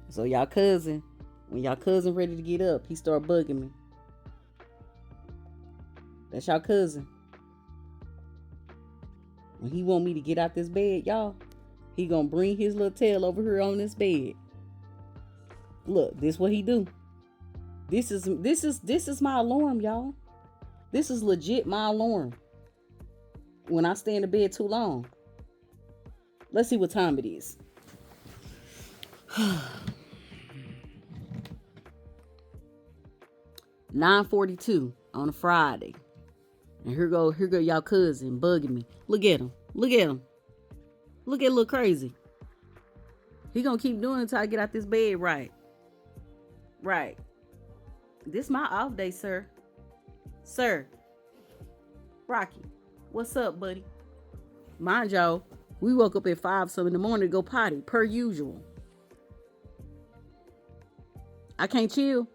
So y'all cousin, when y'all cousin ready to get up, he start bugging me. That's y'all cousin. When he want me to get out this bed, y'all, he gonna bring his little tail over here on this bed. Look, this what he do. This is my alarm, y'all. This is legit my alarm. When I stay in the bed too long. Let's see what time it is. 9:42 on a Friday. And here go y'all cousin bugging me. Look at him. Look at him. Look at little crazy. He gonna keep doing it until I get out this bed right. Right. This my off day, sir. Sir. Rockee. What's up, buddy? Mind y'all, we woke up at 5 some in the morning to go potty, per usual. I can't chill.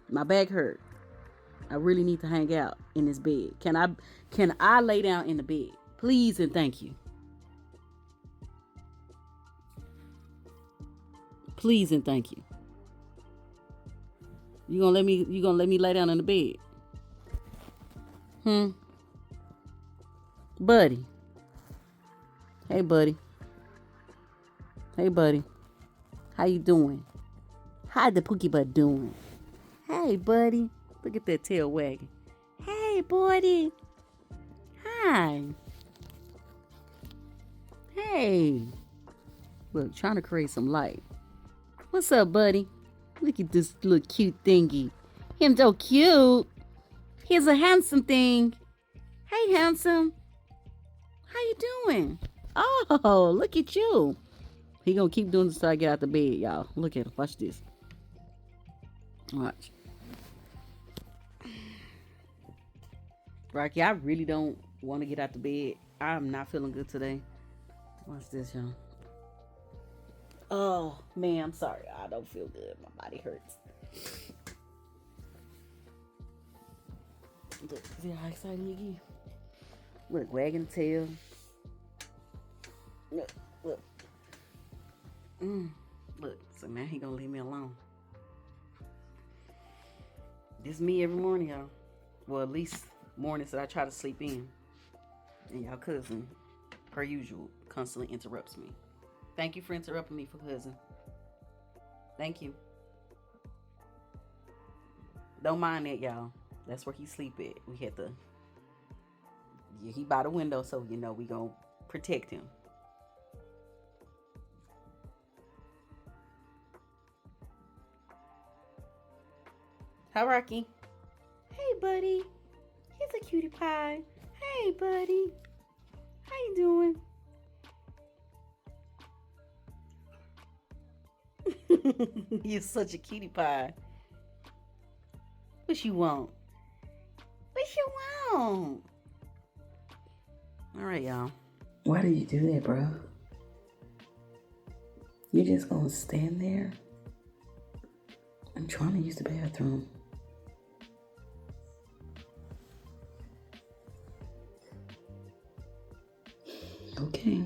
My back hurt. I really need to hang out in this bed. Can I lay down in the bed? Please and thank you. Please and thank you. You gonna let me lay down in the bed? Buddy. Hey buddy. Hey buddy. How you doing? How the pookie butt doing? Hey buddy. Look at that tail wagging. Hey buddy. Hi. Hey. Look, trying to create some light. What's up, buddy? Look at this little cute thingy. Him so cute. He's a handsome thing. Hey, handsome. How you doing? Oh, look at you. He gonna keep doing this till I get out the bed, y'all. Look at him. Watch this. Watch. Rockee, I really don't want to get out the bed. I'm not feeling good today. Watch this, y'all. Oh, man, I'm sorry. I don't feel good. My body hurts. Look, see how excited he get? Look, wagging the tail. Look, look. Look, so now he gonna leave me alone. This is me every morning, y'all. Well, at least mornings that I try to sleep in. And y'all cousin, per usual, constantly interrupts me. Thank you for interrupting me, for cousin. Thank you. Don't mind that, y'all. That's where he sleep at. We had to... Yeah, he by the window, so, you know, we gonna protect him. Hi, Rockee. Hey, buddy. He's a cutie pie. Hey, buddy. How you doing? You're such a cutie pie. What you want? What you want? All right, y'all. Why did you do that, bro? You just gonna stand there? I'm trying to use the bathroom. Okay.